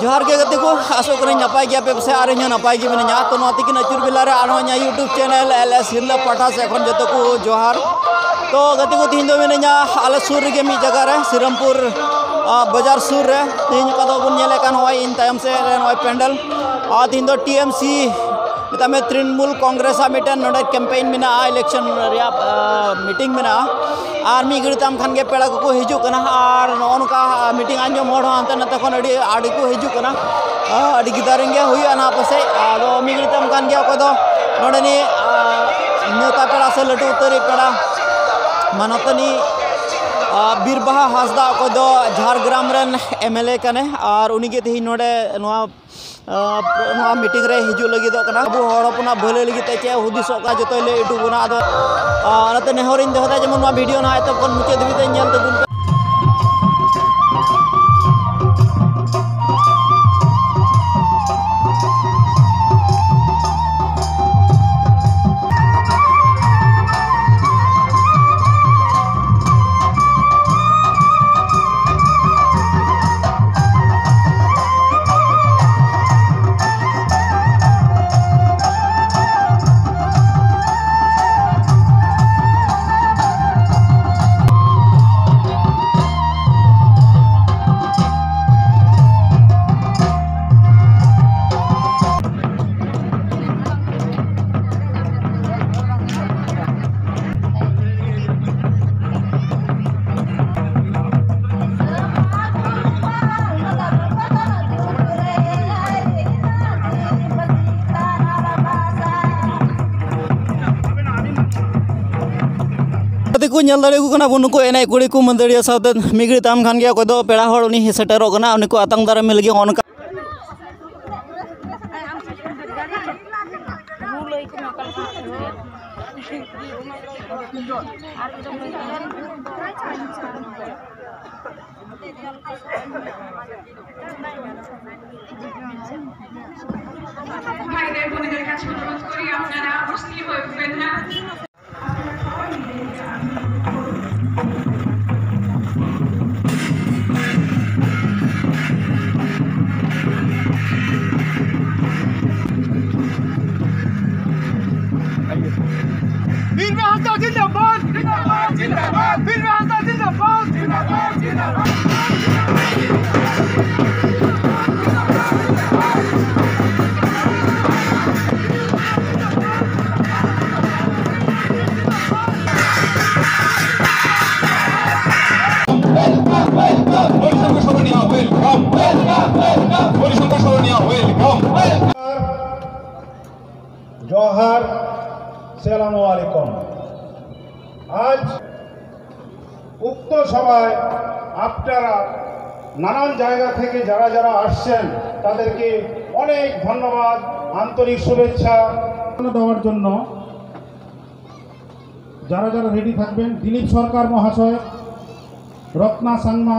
जोहार के गति को आसो करें नपाई गया पे से आरे नपाई गया मैंने यहाँ तो नौती की नचुर बिलारे आरो यहाँ यूट्यूब चैनल LS हिरला पठा से कौन जतो को जोहार तो गति को तीन दो मैंने यहाँ आले सूर के मी जगह रहे सिरमपुर बाजार सूर रहे तीन का तो बुनिया लेकर हुआ इन टाइम से हुआ पेंडल और तीन दो TMC मितामे तृणमूल कांग्रेस मिटन नोडे कैंपेन में ना इलेक्शन रिया मीटिंग में ना आर्मी गड़ितम खान के पेड़ा को हिजू कना और नौका मीटिंग आंजो मोड़ अंत नते खन अड़ी आड़ी को हिजू कना अड़ी गिदारेंगे हुई ना पसे आदो मी गड़ितम खान के को दो नोडे नि नेता पेड़ा से लटू उतरी पेड़ा मानतनी बीरबाहा हासदा को दो झारग्राम रन MLA कने और उनी के ती नोडे मीटिंग रे हिजू लगी दो कना अब हड़पना भले लगी ते चे हुदिसो का जतो ले इटू बना दो नते नेहरिन देहदा जेमन वीडियो ना तो कोन मुचे दबिते नेल तबुन को नल दाड़े को कना बुन को एने कुड़ी को मंदड़िया साथ मिगड़ी ताम खान गया को दो पेड़ा हड़ उनी सेटरो कना उनी को आतंक दारा में लगी ओनका ভাইদের বোনদের কাছে অনুরোধ করি আপনারা উপস্থিত হয়ে উঠবেন না जोहार सेलामु आलैकुम आज उक्त सभाয় আপনারা নানান জায়গা থেকে যারা যারা আসছেন তাদেরকে অনেক ধন্যবাদ আন্তরিক শুভেচ্ছা দেওয়ার জন্য যারা যারা রেডি থাকবেন দিলীপ সরকার মহাশয় রত্না সাংমা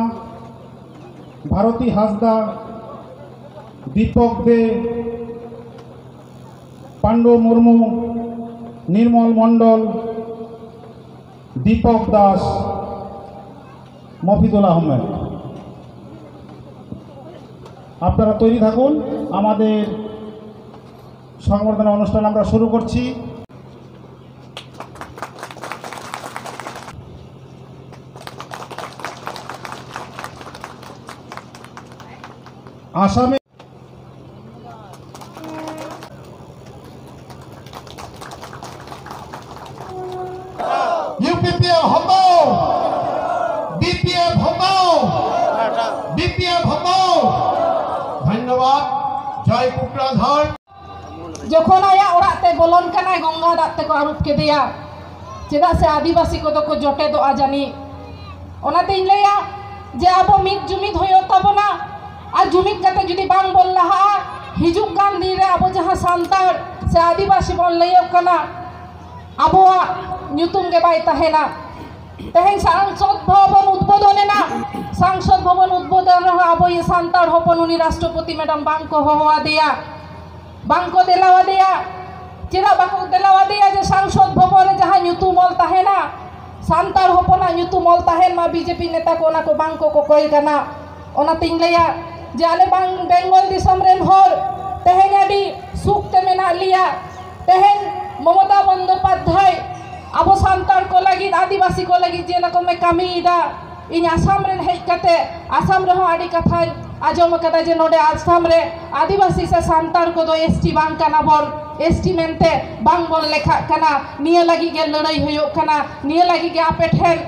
ভারতী হাসদা দীপক দে পাণ্ডু মুর্মু নির্মল মণ্ডল দীপক দাস মফিদুল আহমেদ আপনারা তৈরি থাকুন আমাদের সংবর্ধনা অনুষ্ঠান আমরা শুরু করছি আসামে UPPF হটাও BPF হটাও BPF হটাও ধন্যবাদ জয় কুকরাঝাড় যখন আয়া ওরাতে বলন কানায় গঙ্গা দাতে কো আরুপ কে দেয়া চেদা সে আদিবাসী কো তো জটে দো আজানি ওনাতে ইনলেয়া যে আবো মিট জুমিত হইও তবনা আর জুমিত কাতে যদি বাং বল লাহা হিজুক গান দিরে আবো যাহা সান্তার সে আদিবাসী বল লইও কানা আবোয়া nyutung ke bai tahena tehen sangsod bhavan udbodone na sangsod bhavan udbodone abo ye santar hopon uni rashtrapati madam bangko howa deya bangko delawa deya chira bangko delawa deya je sangsod bhavone jaha nyutumol tahena santar hopona nyutumol tahen ma BJP neta ko na ko bangko ko koi kana ona tingleya जे आले Bengal दिसम rain हर तेहेन आदि सुखते मेना लिया तेहेन ममता बंदोपाध्याय अब सान्तार को लगी आदिवासी को लगी जे रकम में कमीदा इन आसाम रेन हेज कते आसाम रे हो आदि कथा आजम कदा जे नोडे आसाम रे आदिवासी से सान्तार को दो एसटी बांग कना बोल एसटी मेनते बांग बोल लेखा कना निया लगी के लड़ाई हुयो कना निया लगी के आपे ठेन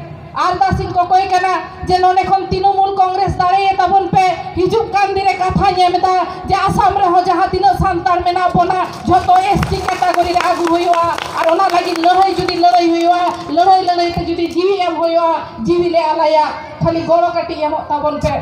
आरदासिन को कोई कना जे नोने खन तृणमूल कांग्रेस दाड़े तबन पे हिजुक कान दिरे कथा नेमदा जे आसाम रे हो जहां तीन सान्तार मेना बोना जतो एसटी कैटेगरी रे आगु हुयो और ओना लगी लड़ाई जुदी लड़ाई हुयो लड़ाई ते जुदी जीवी एम हुयो जीवी ले आलाया खाली गोरो काटी एम तबन पे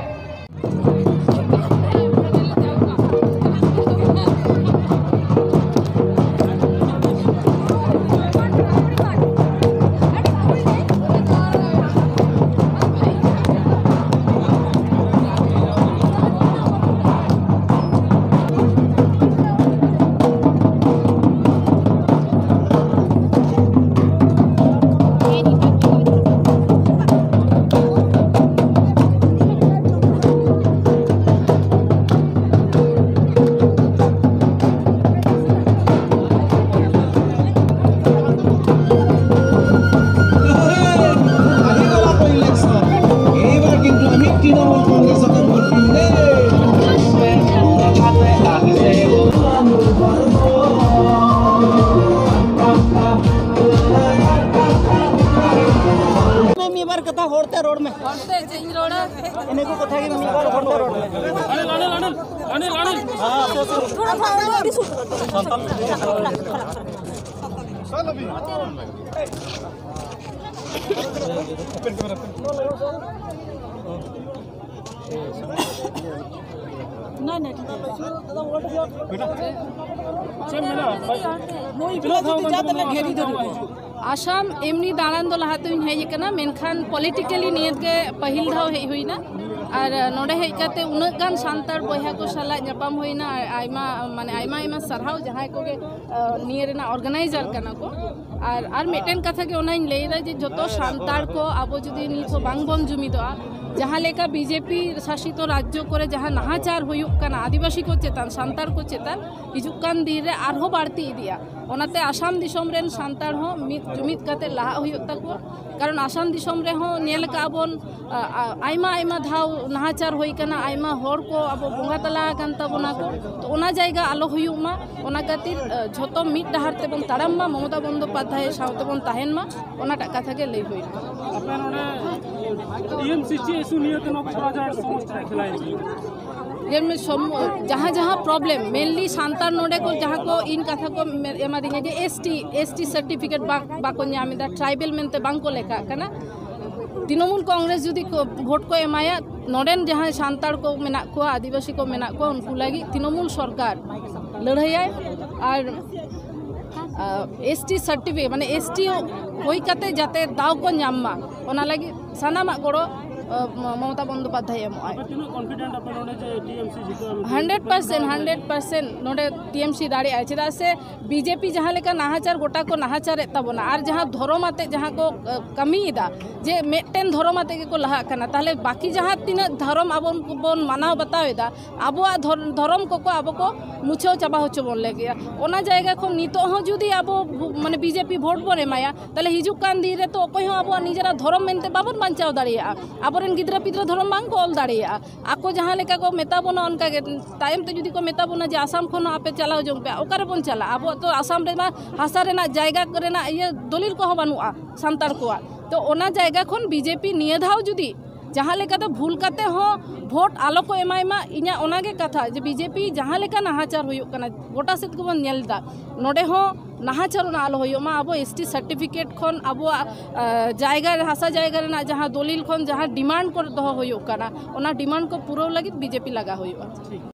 कथा होड़ते रोड में होड़ते चेंज रोड इन्हें को कथा की मैं बार होड़ते रोड में अनिल हां थोड़ा सा अभी शूट चल अभी ओपन कैमरा ना ना बेटा चल मेरा मोई बिला था जाते ले घेरी धरी आसाम एमनी दालान दो लहाते हेजना मेनखान पॉलिटिकली नियत के पहिल धाव हे हुईना और नोडे हे काते उनक गान सान्तार बया को साला न्यापाम हुईना आइमा माने आइमा सरहाव जहां को के नियर ना ऑर्गेनाइजर कना को और मेटेन कथा के ओनाइन लेदा जे जतो सान्तार को आबो जदी निथो बांग बन जुमिदोआ जहाँ लेका बीजेपी शासित राज्य करे जहाँ नाहाचार हुयुक कना आदिवासी को चेतान सान्तार को चेतान हिजुक कान दिन रे आरहो बाड़ती इदिया ओनाते आसाम दिसम रेन सान्तार हो जुमिद काते लहा हुयुक ताको कारण आसाम दिसम रे हो नेल का बोन आइमा धाव नाहाचार होई कना आइमा होर को अब बोंगा तला कान ताबोना को तो ओना जायगा आलो हुयुक मा ओना खातिर झोतो मिट डहार ते बन ताड़ाम मा ममता बंदोपाध्याय सावते बन ताहेन मा ओना टा कथा के लई होई आपन ओने टीएमसी इशू निये तो नोक समस्या खिलाई ये में जहाँ जहाँ प्रॉब्लम मेनली सान्तार नोडे को जहाँ को इन कथा को एमा दिंगे जे एसटी सर्टिफिकेट बाको न्यामिदा ट्राइबल मेनते बांग को लेखा कना तृणमूल कांग्रेस जुदी भोट को एमाया नोडेन जहाँ सान्तार को मेना को आदिवासी को मेना को उनको लगी तृणमूल सरकार लड़ाई और एसटी सर्टिफिकेट माने एसटी होई काते जाते दाव को न्यामा ओना लगी सानामा गोड़ो ममता बंदोपाध्याय 100% नोडे टीएमसी दाड़ी आए चेदा से बीजेपी जहाँ लेका नाहाचार गोटा को नाहाचार तबना और जहाँ धर्म आते जहाँ को कमीदा जे मेटेन धर्म आते को लहा कना ताले बाकी जहाँ तीन धर्म अब बन मानाव बतावेदा अब धर्म को अब को मुछो चाबा होचो बोल ले गया ओना जायगा को नितो हो जुदी अब माने बीजेपी भोट बन एमाया ताले हिजुक कान दी रे तो अकोय हो अब निजरा धर्म मेनते बाबन बांचाव दाड़िया आबोरेन गिद्रा पिद्रा धर्म बांग को ऑल दाड़िया आको जहाँ लेका को मेता बोना उनका टाइम ते जुदी को मेता बोना जे आसाम खन आपे चलाओ जों पे ओकारे बन चला अब तो आसाम रे हासा रेना जायगा रेना ये दलिल को बानुआ सान्तार को तो ओना जायगा खन बीजेपी निये धाव जुदी जहाँ लेका तो भूल काते हो भोट आलो को एमायमा इना ओनागे कथा जे बीजेपी जहाँ लेका नाहाचार हुयुक कना गोटा सेत को बन नेलदा नोडे हो नाहाचार ना आलो हुयुक मा अब एसटी सर्टिफिकेट खन अब जायगा हासा जायगा रेना जहाँ दलिल खन जहाँ डिमांड कर दो हुयुक कना ओना डिमांड को पूरा लगी बीजेपी लगा हुयुक।